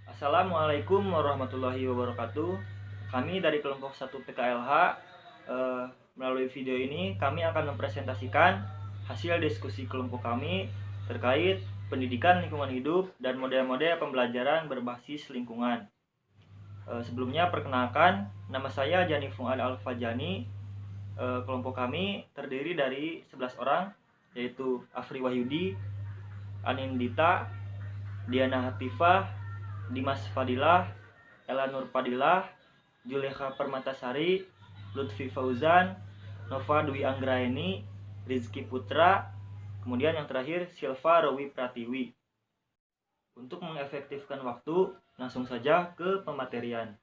Assalamualaikum warahmatullahi wabarakatuh. Kami dari kelompok 1 PKLH, melalui video ini kami akan mempresentasikan hasil diskusi kelompok kami terkait pendidikan lingkungan hidup dan model-model pembelajaran berbasis lingkungan. Sebelumnya perkenalkan, nama saya Jani Fuad Al-Fajani. Kelompok kami terdiri dari 11 orang, yaitu Afri Wahyudi, Anindita, Diana Hatifah, Dimas Fadilah, Ella Nur Fadilah, Julekha Permatasari, Lutfi Fauzan, Nova Dwi Anggraeni, Rizky Putra, kemudian yang terakhir Silva Rowi Pratiwi. Untuk mengefektifkan waktu, langsung saja ke pematerian.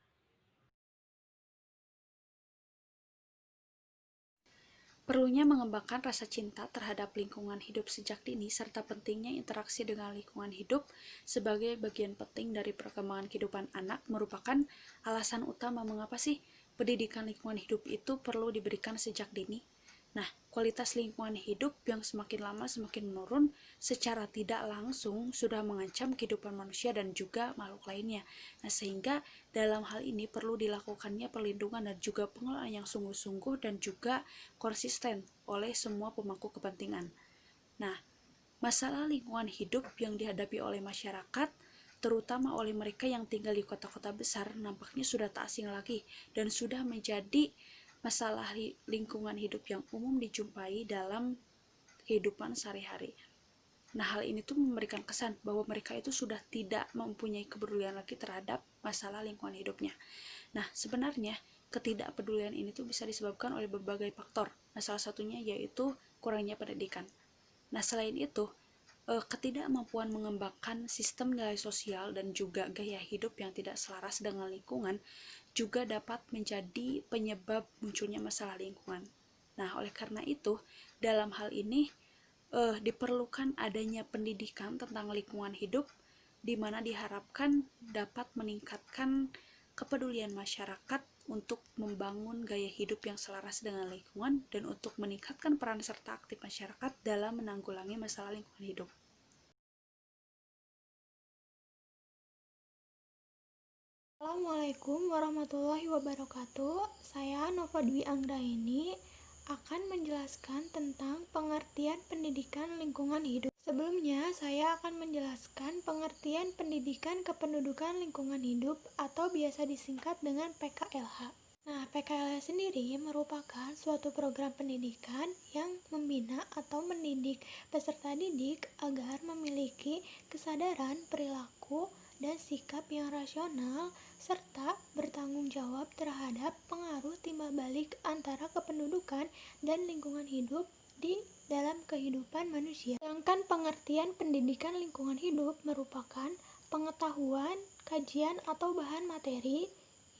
Perlunya mengembangkan rasa cinta terhadap lingkungan hidup sejak dini serta pentingnya interaksi dengan lingkungan hidup sebagai bagian penting dari perkembangan kehidupan anak merupakan alasan utama mengapa sih pendidikan lingkungan hidup itu perlu diberikan sejak dini. Nah, kualitas lingkungan hidup yang semakin lama semakin menurun secara tidak langsung sudah mengancam kehidupan manusia dan juga makhluk lainnya. Nah, sehingga dalam hal ini perlu dilakukannya perlindungan dan juga pengelolaan yang sungguh-sungguh dan juga konsisten oleh semua pemangku kepentingan. Nah, masalah lingkungan hidup yang dihadapi oleh masyarakat, terutama oleh mereka yang tinggal di kota-kota besar, nampaknya sudah tak asing lagi dan sudah menjadi masalah lingkungan hidup yang umum dijumpai dalam kehidupan sehari-hari. Nah, hal ini tuh memberikan kesan bahwa mereka itu sudah tidak mempunyai kepedulian lagi terhadap masalah lingkungan hidupnya. Nah, sebenarnya ketidakpedulian ini tuh bisa disebabkan oleh berbagai faktor. Nah, salah satunya yaitu kurangnya pendidikan. Nah, selain itu, ketidakmampuan mengembangkan sistem nilai sosial dan juga gaya hidup yang tidak selaras dengan lingkungan juga dapat menjadi penyebab munculnya masalah lingkungan. Nah, oleh karena itu, dalam hal ini diperlukan adanya pendidikan tentang lingkungan hidup di mana diharapkan dapat meningkatkan kepedulian masyarakat untuk membangun gaya hidup yang selaras dengan lingkungan dan untuk meningkatkan peran serta aktif masyarakat dalam menanggulangi masalah lingkungan hidup. Assalamualaikum warahmatullahi wabarakatuh. Saya Nova Dwi Anggraeni akan menjelaskan tentang pengertian pendidikan lingkungan hidup. Sebelumnya, saya akan menjelaskan pengertian pendidikan kependudukan lingkungan hidup atau biasa disingkat dengan PKLH. Nah, PKLH sendiri merupakan suatu program pendidikan yang membina atau mendidik peserta didik agar memiliki kesadaran perilaku dan sikap yang rasional serta bertanggung jawab terhadap pengaruh timbal balik antara kependudukan dan lingkungan hidup di dalam kehidupan manusia. Sedangkan pengertian pendidikan lingkungan hidup merupakan pengetahuan, kajian atau bahan materi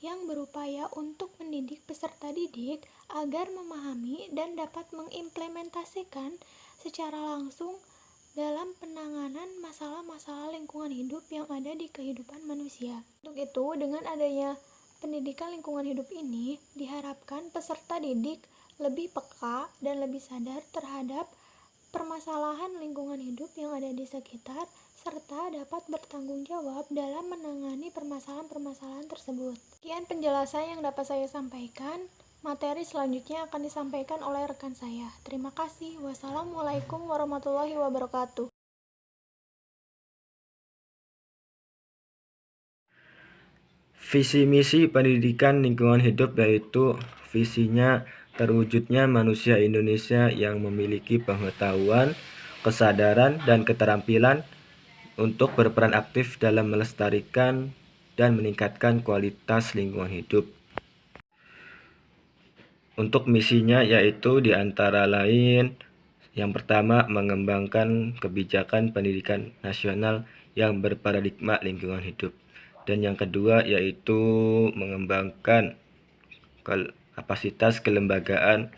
yang berupaya untuk mendidik peserta didik agar memahami dan dapat mengimplementasikan secara langsung dalam penanganan masalah-masalah lingkungan hidup yang ada di kehidupan manusia. Untuk itu, dengan adanya pendidikan lingkungan hidup ini, diharapkan peserta didik lebih peka dan lebih sadar terhadap permasalahan lingkungan hidup yang ada di sekitar, serta dapat bertanggung jawab dalam menangani permasalahan-permasalahan tersebut. Sekian penjelasan yang dapat saya sampaikan. Materi selanjutnya akan disampaikan oleh rekan saya. Terima kasih. Wassalamualaikum warahmatullahi wabarakatuh. Visi misi pendidikan lingkungan hidup yaitu visinya terwujudnya manusia Indonesia yang memiliki pengetahuan, kesadaran, dan keterampilan untuk berperan aktif dalam melestarikan dan meningkatkan kualitas lingkungan hidup. Untuk misinya yaitu diantara lain yang pertama mengembangkan kebijakan pendidikan nasional yang berparadigma lingkungan hidup. Dan yang kedua yaitu mengembangkan kapasitas kelembagaan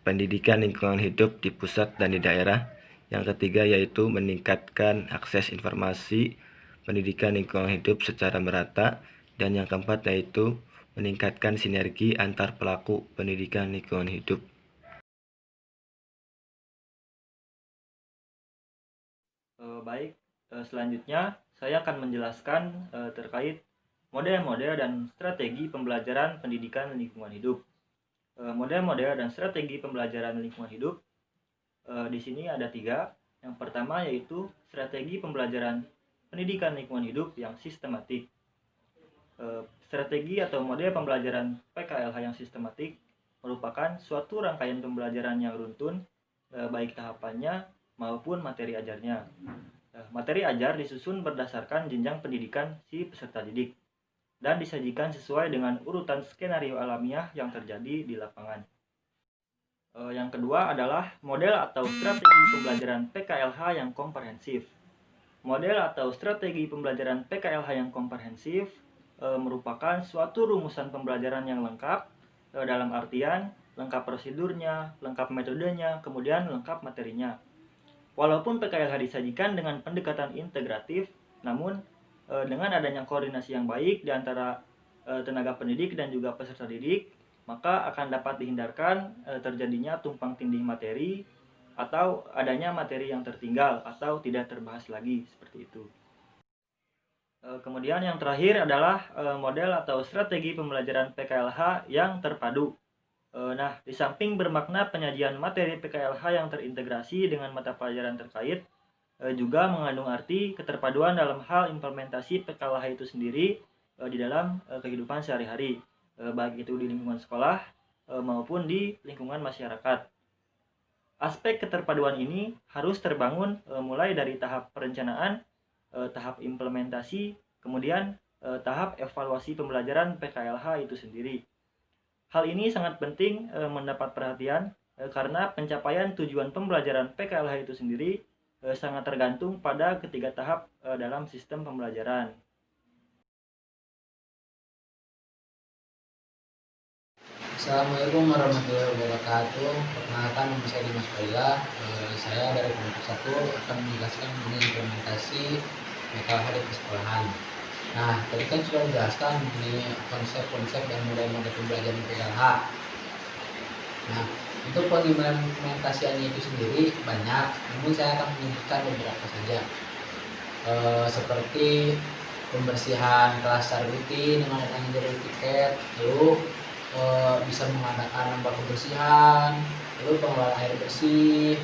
pendidikan lingkungan hidup di pusat dan di daerah. Yang ketiga yaitu meningkatkan akses informasi pendidikan lingkungan hidup secara merata. Dan yang keempat yaitu meningkatkan sinergi antar pelaku pendidikan lingkungan hidup. Baik, selanjutnya saya akan menjelaskan terkait model-model dan strategi pembelajaran pendidikan lingkungan hidup. Model-model dan strategi pembelajaran lingkungan hidup di sini ada 3. Yang pertama yaitu strategi pembelajaran pendidikan lingkungan hidup yang sistematik. Strategi atau model pembelajaran PKLH yang sistematik merupakan suatu rangkaian pembelajaran yang runtun, baik tahapannya maupun materi ajarnya. Materi ajar disusun berdasarkan jenjang pendidikan si peserta didik dan disajikan sesuai dengan urutan skenario alamiah yang terjadi di lapangan. Yang kedua adalah model atau strategi pembelajaran PKLH yang komprehensif. Model atau strategi pembelajaran PKLH yang komprehensif merupakan suatu rumusan pembelajaran yang lengkap, dalam artian lengkap prosedurnya, lengkap metodenya, kemudian lengkap materinya. Walaupun PKLH disajikan dengan pendekatan integratif, namun dengan adanya koordinasi yang baik di antara tenaga pendidik dan juga peserta didik, maka akan dapat dihindarkan terjadinya tumpang tindih materi atau adanya materi yang tertinggal atau tidak terbahas lagi, seperti itu. Kemudian yang terakhir adalah model atau strategi pembelajaran PKLH yang terpadu. Nah, di samping bermakna penyajian materi PKLH yang terintegrasi dengan mata pelajaran terkait, juga mengandung arti keterpaduan dalam hal implementasi PKLH itu sendiri di dalam kehidupan sehari-hari, baik itu di lingkungan sekolah maupun di lingkungan masyarakat. Aspek keterpaduan ini harus terbangun mulai dari tahap perencanaan, tahap implementasi, kemudian tahap evaluasi pembelajaran PKLH itu sendiri. Hal ini sangat penting mendapat perhatian karena pencapaian tujuan pembelajaran PKLH itu sendiri sangat tergantung pada ketiga tahap dalam sistem pembelajaran. Assalamualaikum warahmatullahi wabarakatuh. Perkenalkan, nama saya Dimas Faila. Saya dari kelompok 1 akan menjelaskan mengenai implementasi PKLH di persekolahan. Nah, tadi kan sudah dijelaskan mengenai konsep-konsep dan model-model pembelajaran PKLH. Nah, untuk pengimplementasiannya itu sendiri banyak, namun saya akan menyebutkan beberapa saja. Seperti pembersihan kelas rutin dengan adanya jalur tiket, lalu bisa mengadakan lomba kebersihan, lalu pengelolaan air bersih.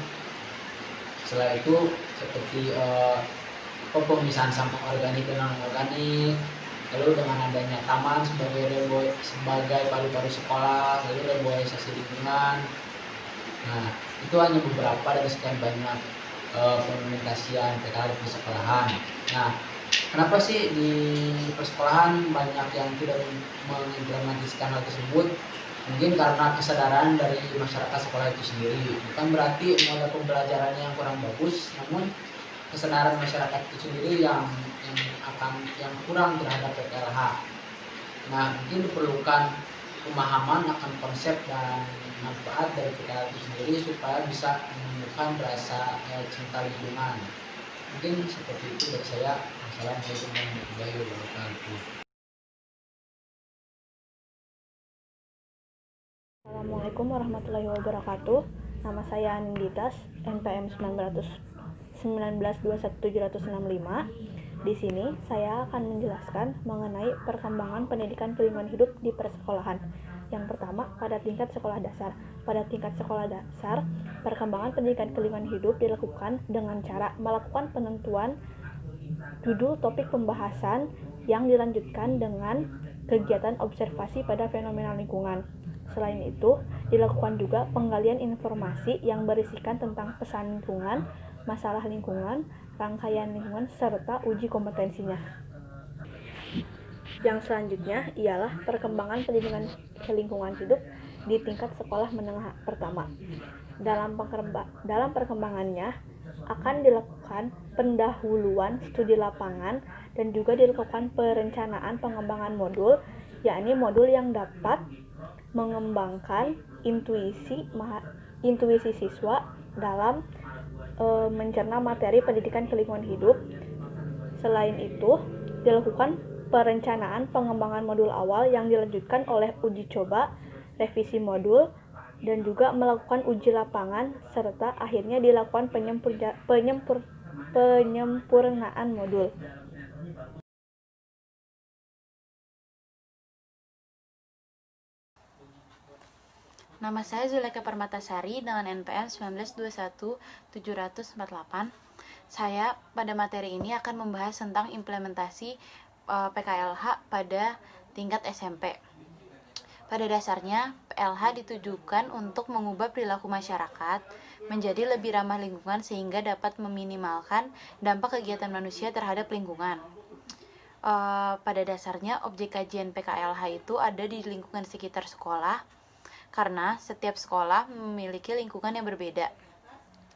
Setelah itu seperti pemisahan sampah organik dan non-organik, lalu dengan adanya taman sebagai paru-paru sekolah, lalu reboisasi lingkungan. Nah, itu hanya beberapa dari sekian banyak pengimplementasian PKLH di sekolahan. Nah, kenapa sih di persekolahan banyak yang tidak mengimplementasikan hal tersebut? Mungkin karena kesadaran dari masyarakat sekolah itu sendiri. Bukan berarti model pembelajarannya yang kurang bagus, namun kesadaran masyarakat itu sendiri yang kurang terhadap PKLH. Nah, mungkin diperlukan pemahaman akan konsep dan manfaat dari PKLH itu sendiri supaya bisa menemukan rasa cinta lingkungan. Mungkin seperti itu dari saya. Assalamualaikum warahmatullahi wabarakatuh. Assalamualaikum warahmatullahi wabarakatuh. Nama saya Anindita, NPM 19217165. Di sini saya akan menjelaskan mengenai perkembangan pendidikan lingkungan hidup di persekolahan. Yang pertama, pada tingkat sekolah dasar. Pada tingkat sekolah dasar, perkembangan pendidikan lingkungan hidup dilakukan dengan cara melakukan penentuan judul topik pembahasan yang dilanjutkan dengan kegiatan observasi pada fenomena lingkungan. Selain itu, dilakukan juga penggalian informasi yang berisikan tentang pesan lingkungan, masalah lingkungan, rangkaian lingkungan, serta uji kompetensinya. Yang selanjutnya ialah perkembangan pendidikan lingkungan hidup di tingkat sekolah menengah pertama. Dalam perkembangannya akan dilakukan pendahuluan studi lapangan dan juga dilakukan perencanaan pengembangan modul, yakni modul yang dapat mengembangkan intuisi siswa dalam mencerna materi pendidikan lingkungan hidup. Selain itu, dilakukan perencanaan pengembangan modul awal yang dilanjutkan oleh uji coba, revisi modul, dan juga melakukan uji lapangan, serta akhirnya dilakukan penyempurnaan modul. Nama saya Zuleka Permatasari dengan NPM 1921748. Saya pada materi ini akan membahas tentang implementasi PKLH pada tingkat SMP. Pada dasarnya, PLH ditujukan untuk mengubah perilaku masyarakat menjadi lebih ramah lingkungan sehingga dapat meminimalkan dampak kegiatan manusia terhadap lingkungan. Pada dasarnya, objek kajian PKLH itu ada di lingkungan sekitar sekolah, karena setiap sekolah memiliki lingkungan yang berbeda,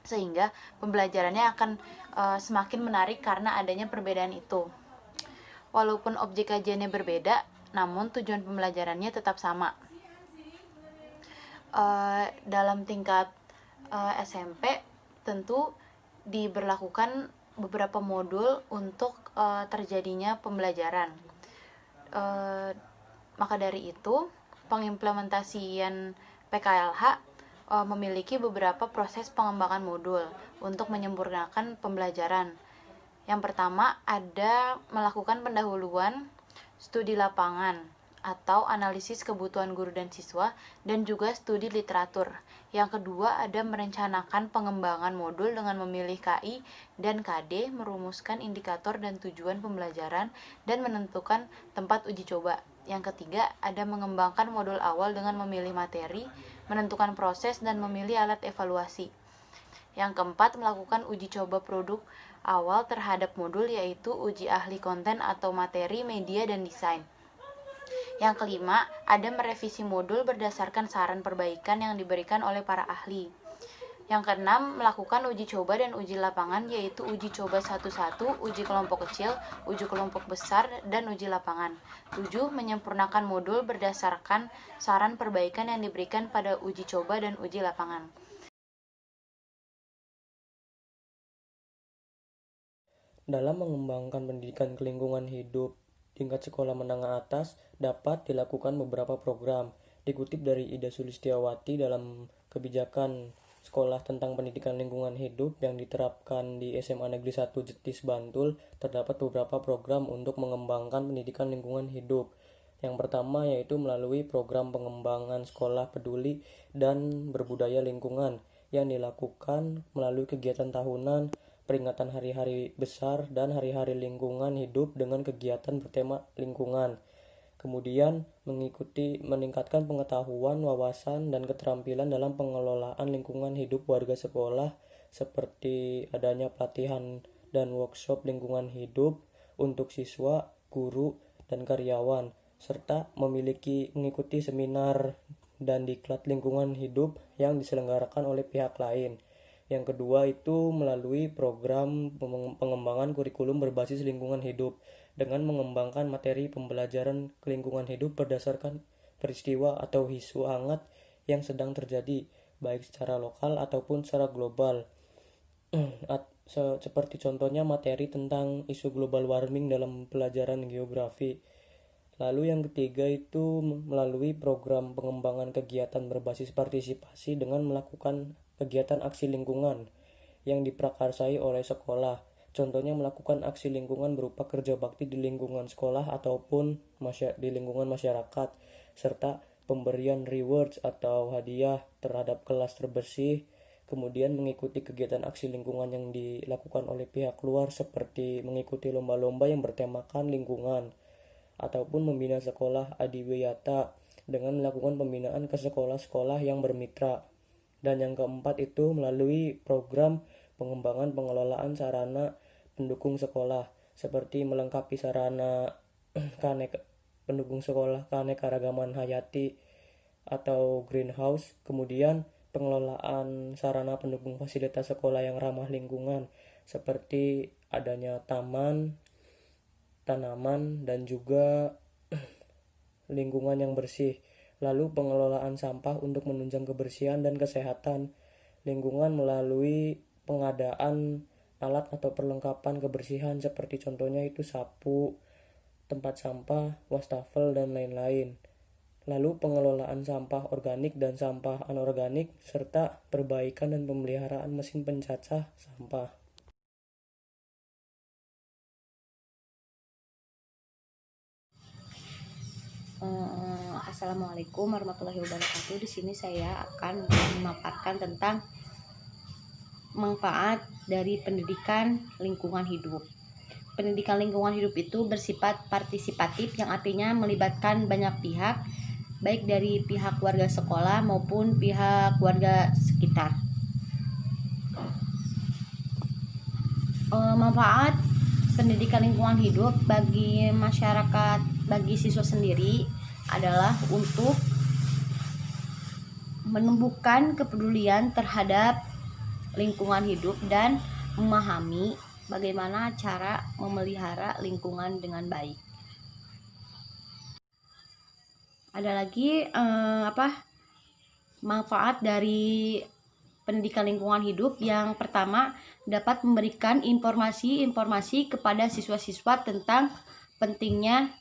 sehingga pembelajarannya akan semakin menarik karena adanya perbedaan itu. Walaupun objek kajiannya berbeda, namun tujuan pembelajarannya tetap sama. Dalam tingkat SMP tentu diberlakukan beberapa modul untuk terjadinya pembelajaran. Maka dari itu, pengimplementasian PKLH memiliki beberapa proses pengembangan modul untuk menyempurnakan pembelajaran. Yang pertama ada melakukan pendahuluan studi lapangan atau analisis kebutuhan guru dan siswa, dan juga studi literatur. Yang kedua ada merencanakan pengembangan modul dengan memilih KI dan KD, merumuskan indikator dan tujuan pembelajaran, dan menentukan tempat uji coba. Yang ketiga ada mengembangkan modul awal dengan memilih materi, menentukan proses, dan memilih alat evaluasi. Yang keempat melakukan uji coba produk awal terhadap modul, yaitu uji ahli konten atau materi, media, dan desain. Yang kelima, ada merevisi modul berdasarkan saran perbaikan yang diberikan oleh para ahli. Yang keenam, melakukan uji coba dan uji lapangan, yaitu uji coba 1-1, uji kelompok kecil, uji kelompok besar, dan uji lapangan. 7. Menyempurnakan modul berdasarkan saran perbaikan yang diberikan pada uji coba dan uji lapangan. Dalam mengembangkan pendidikan lingkungan hidup tingkat sekolah menengah atas dapat dilakukan beberapa program. Dikutip dari Ida Sulistiawati dalam kebijakan sekolah tentang pendidikan lingkungan hidup yang diterapkan di SMA Negeri 1 Jetis Bantul, terdapat beberapa program untuk mengembangkan pendidikan lingkungan hidup. Yang pertama yaitu melalui program pengembangan sekolah peduli dan berbudaya lingkungan yang dilakukan melalui kegiatan tahunan, peringatan hari-hari besar dan hari-hari lingkungan hidup dengan kegiatan bertema lingkungan. Kemudian meningkatkan pengetahuan, wawasan, dan keterampilan dalam pengelolaan lingkungan hidup warga sekolah, seperti adanya pelatihan dan workshop lingkungan hidup untuk siswa, guru, dan karyawan, serta mengikuti seminar dan diklat lingkungan hidup yang diselenggarakan oleh pihak lain. Yang kedua itu melalui program pengembangan kurikulum berbasis lingkungan hidup dengan mengembangkan materi pembelajaran lingkungan hidup berdasarkan peristiwa atau isu hangat yang sedang terjadi, baik secara lokal ataupun secara global. Seperti contohnya materi tentang isu global warming dalam pelajaran geografi. Lalu yang ketiga itu melalui program pengembangan kegiatan berbasis partisipasi dengan melakukan kegiatan aksi lingkungan yang diprakarsai oleh sekolah. Contohnya melakukan aksi lingkungan berupa kerja bakti di lingkungan sekolah ataupun di lingkungan masyarakat, serta pemberian rewards atau hadiah terhadap kelas terbersih. Kemudian mengikuti kegiatan aksi lingkungan yang dilakukan oleh pihak luar seperti mengikuti lomba-lomba yang bertemakan lingkungan, ataupun membina sekolah adiwiyata dengan melakukan pembinaan ke sekolah-sekolah yang bermitra. Dan yang keempat itu melalui program pengembangan pengelolaan sarana pendukung sekolah, seperti melengkapi sarana pendukung sekolah keanekaragaman hayati atau greenhouse, kemudian pengelolaan sarana pendukung fasilitas sekolah yang ramah lingkungan, seperti adanya taman, tanaman, dan juga lingkungan yang bersih. Lalu pengelolaan sampah untuk menunjang kebersihan dan kesehatan lingkungan melalui pengadaan alat atau perlengkapan kebersihan seperti contohnya itu sapu, tempat sampah, wastafel, dan lain-lain. Lalu pengelolaan sampah organik dan sampah anorganik serta perbaikan dan pemeliharaan mesin pencacah sampah. Assalamualaikum warahmatullahi wabarakatuh. Di sini saya akan memaparkan tentang manfaat dari pendidikan lingkungan hidup. Pendidikan lingkungan hidup itu bersifat partisipatif, yang artinya melibatkan banyak pihak, baik dari pihak warga sekolah maupun pihak warga sekitar. Manfaat pendidikan lingkungan hidup bagi masyarakat, bagi siswa sendiri adalah untuk menumbuhkan kepedulian terhadap lingkungan hidup dan memahami bagaimana cara memelihara lingkungan dengan baik. Ada lagi manfaat dari pendidikan lingkungan hidup. Yang pertama, dapat memberikan informasi kepada siswa-siswa tentang pentingnya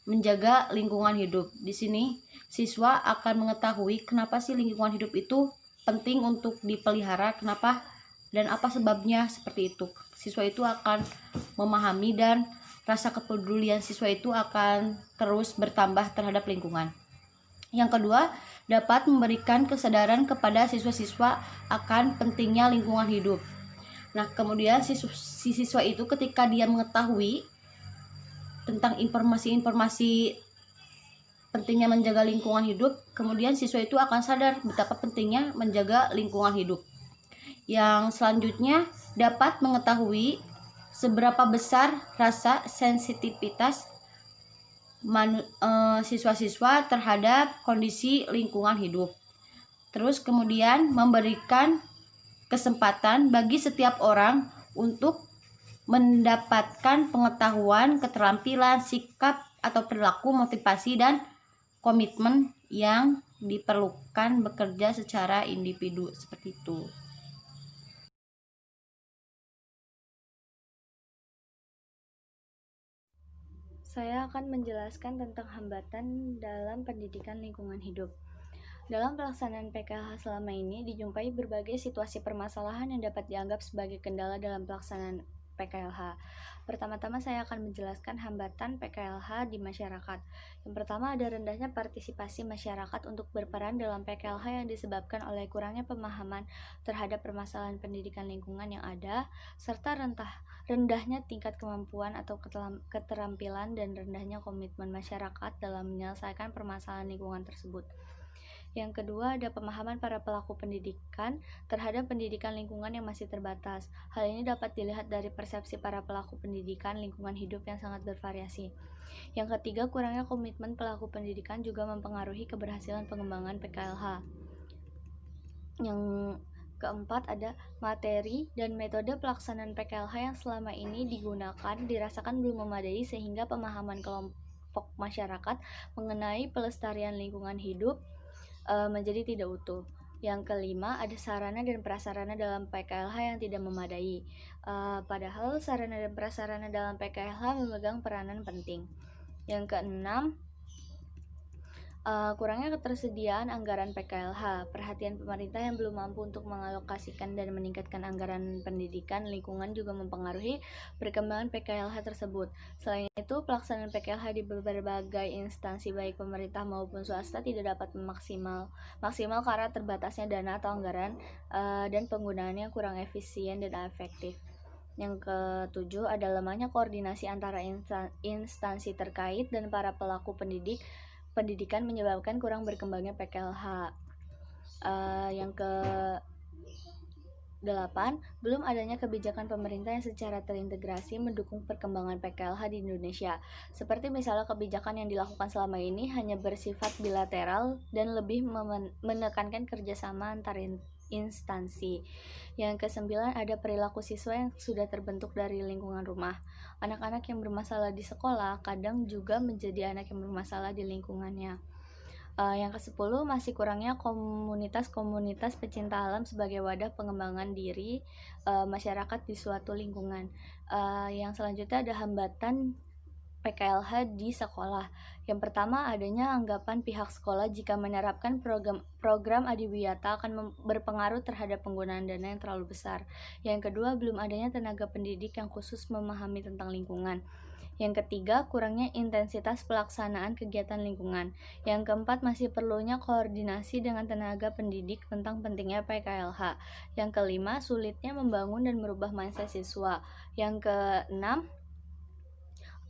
menjaga lingkungan hidup. Di sini siswa akan mengetahui kenapa sih lingkungan hidup itu penting untuk dipelihara, kenapa dan apa sebabnya seperti itu. Siswa itu akan memahami dan rasa kepedulian siswa itu akan terus bertambah terhadap lingkungan. Yang kedua, dapat memberikan kesadaran kepada siswa-siswa akan pentingnya lingkungan hidup. Nah, kemudian si siswa itu ketika dia mengetahui tentang informasi-informasi pentingnya menjaga lingkungan hidup, kemudian siswa itu akan sadar betapa pentingnya menjaga lingkungan hidup. Yang selanjutnya, dapat mengetahui seberapa besar rasa sensitivitas siswa-siswa terhadap kondisi lingkungan hidup. Terus kemudian memberikan kesempatan bagi setiap orang untuk mendapatkan pengetahuan, keterampilan, sikap atau perilaku, motivasi, dan komitmen yang diperlukan bekerja secara individu, seperti itu. Saya akan menjelaskan tentang hambatan dalam pendidikan lingkungan hidup. Dalam pelaksanaan PKLH selama ini dijumpai berbagai situasi permasalahan yang dapat dianggap sebagai kendala dalam pelaksanaan PKLH. Pertama-tama saya akan menjelaskan hambatan PKLH di masyarakat. Yang pertama, ada rendahnya partisipasi masyarakat untuk berperan dalam PKLH yang disebabkan oleh kurangnya pemahaman terhadap permasalahan pendidikan lingkungan yang ada, serta rendahnya tingkat kemampuan atau keterampilan dan rendahnya komitmen masyarakat dalam menyelesaikan permasalahan lingkungan tersebut. Yang kedua, ada pemahaman para pelaku pendidikan terhadap pendidikan lingkungan yang masih terbatas. Hal ini dapat dilihat dari persepsi para pelaku pendidikan lingkungan hidup yang sangat bervariasi. Yang ketiga, kurangnya komitmen pelaku pendidikan juga mempengaruhi keberhasilan pengembangan PKLH. Yang keempat, ada materi dan metode pelaksanaan PKLH yang selama ini digunakan dirasakan belum memadai sehingga pemahaman kelompok masyarakat mengenai pelestarian lingkungan hidup menjadi tidak utuh. Yang kelima, ada sarana dan prasarana dalam PKLH yang tidak memadai. Padahal sarana dan prasarana dalam PKLH memegang peranan penting. Yang keenam, kurangnya ketersediaan anggaran PKLH. Perhatian pemerintah yang belum mampu untuk mengalokasikan dan meningkatkan anggaran pendidikan lingkungan juga mempengaruhi perkembangan PKLH tersebut. Selain itu, pelaksanaan PKLH di berbagai instansi baik pemerintah maupun swasta tidak dapat maksimal karena terbatasnya dana atau anggaran dan penggunaannya kurang efisien dan efektif. Yang ketujuh, ada lemahnya koordinasi antara instansi terkait dan para pelaku pendidikan menyebabkan kurang berkembangnya PKLH. Yang ke-8, belum adanya kebijakan pemerintah yang secara terintegrasi mendukung perkembangan PKLH di Indonesia. Seperti misalnya kebijakan yang dilakukan selama ini hanya bersifat bilateral dan lebih menekankan kerjasama antar instansi. Yang ke-9, ada perilaku siswa yang sudah terbentuk dari lingkungan rumah. Anak-anak yang bermasalah di sekolah kadang juga menjadi anak yang bermasalah di lingkungannya. Yang ke-10, masih kurangnya komunitas-komunitas pecinta alam sebagai wadah pengembangan diri masyarakat di suatu lingkungan. Yang selanjutnya ada hambatan PKLH di sekolah. Yang pertama, adanya anggapan pihak sekolah jika menerapkan program adiwiyata akan berpengaruh terhadap penggunaan dana yang terlalu besar. Yang kedua, belum adanya tenaga pendidik yang khusus memahami tentang lingkungan. Yang ketiga, kurangnya intensitas pelaksanaan kegiatan lingkungan. Yang keempat, masih perlunya koordinasi dengan tenaga pendidik tentang pentingnya PKLH. Yang kelima, sulitnya membangun dan merubah mindset siswa. Yang keenam,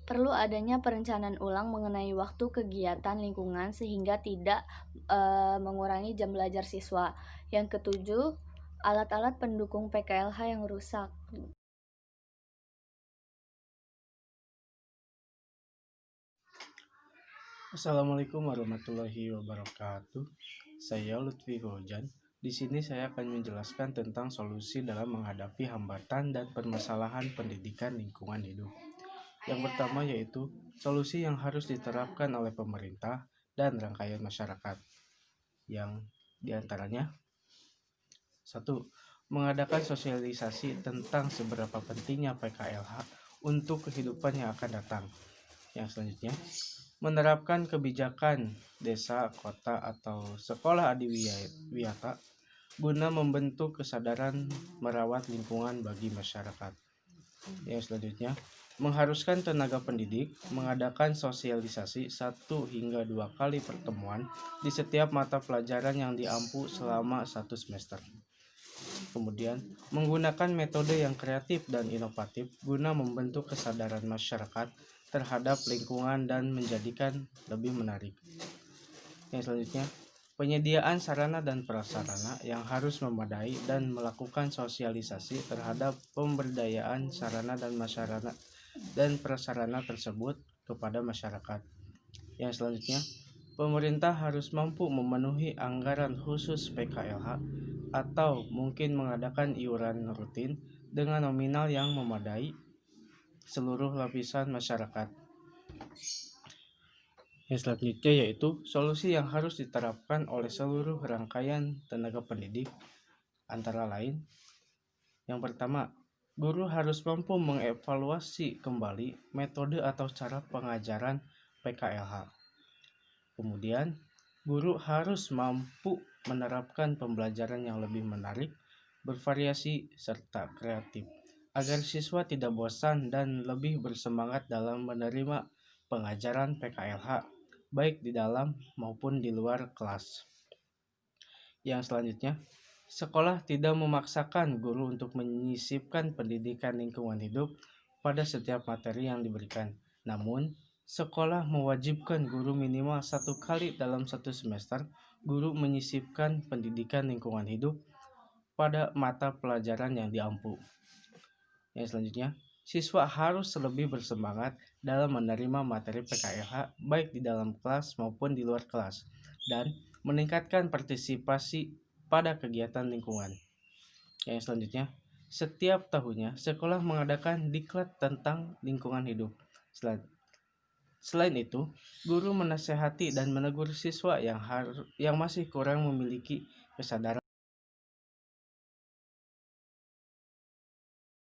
perlu adanya perencanaan ulang mengenai waktu kegiatan lingkungan sehingga tidak mengurangi jam belajar siswa. Yang ketujuh, alat-alat pendukung PKLH yang rusak. Assalamualaikum warahmatullahi wabarakatuh. Saya Lutfi Fauzan. Di sini saya akan menjelaskan tentang solusi dalam menghadapi hambatan dan permasalahan pendidikan lingkungan hidup. Yang pertama yaitu solusi yang harus diterapkan oleh pemerintah dan rangkaian masyarakat. Yang diantaranya 1. Mengadakan sosialisasi tentang seberapa pentingnya PKLH untuk kehidupan yang akan datang. Yang selanjutnya, menerapkan kebijakan desa, kota, atau sekolah adiwiyata guna membentuk kesadaran merawat lingkungan bagi masyarakat. Yang selanjutnya, mengharuskan tenaga pendidik mengadakan sosialisasi 1 hingga 2 kali pertemuan di setiap mata pelajaran yang diampu selama 1 semester. Kemudian, menggunakan metode yang kreatif dan inovatif guna membentuk kesadaran masyarakat terhadap lingkungan dan menjadikan lebih menarik. Yang selanjutnya, penyediaan sarana dan prasarana yang harus memadai dan melakukan sosialisasi terhadap pemberdayaan sarana dan prasarana tersebut kepada masyarakat. Yang selanjutnya, pemerintah harus mampu memenuhi anggaran khusus PKLH atau mungkin mengadakan iuran rutin dengan nominal yang memadai seluruh lapisan masyarakat. Yang selanjutnya yaitu solusi yang harus diterapkan oleh seluruh rangkaian tenaga pendidik, antara lain yang pertama, guru harus mampu mengevaluasi kembali metode atau cara pengajaran PKLH. Kemudian, guru harus mampu menerapkan pembelajaran yang lebih menarik, bervariasi, serta kreatif, agar siswa tidak bosan dan lebih bersemangat dalam menerima pengajaran PKLH, baik di dalam maupun di luar kelas. Yang selanjutnya, sekolah tidak memaksakan guru untuk menyisipkan pendidikan lingkungan hidup pada setiap materi yang diberikan. Namun, sekolah mewajibkan guru minimal 1 kali dalam 1 semester guru menyisipkan pendidikan lingkungan hidup pada mata pelajaran yang diampu. Yang selanjutnya, siswa harus lebih bersemangat dalam menerima materi PKLH baik di dalam kelas maupun di luar kelas dan meningkatkan partisipasi pada kegiatan lingkungan. Yang selanjutnya, setiap tahunnya sekolah mengadakan diklat tentang lingkungan hidup. Selain itu, guru menasihati dan menegur siswa yang masih kurang memiliki kesadaran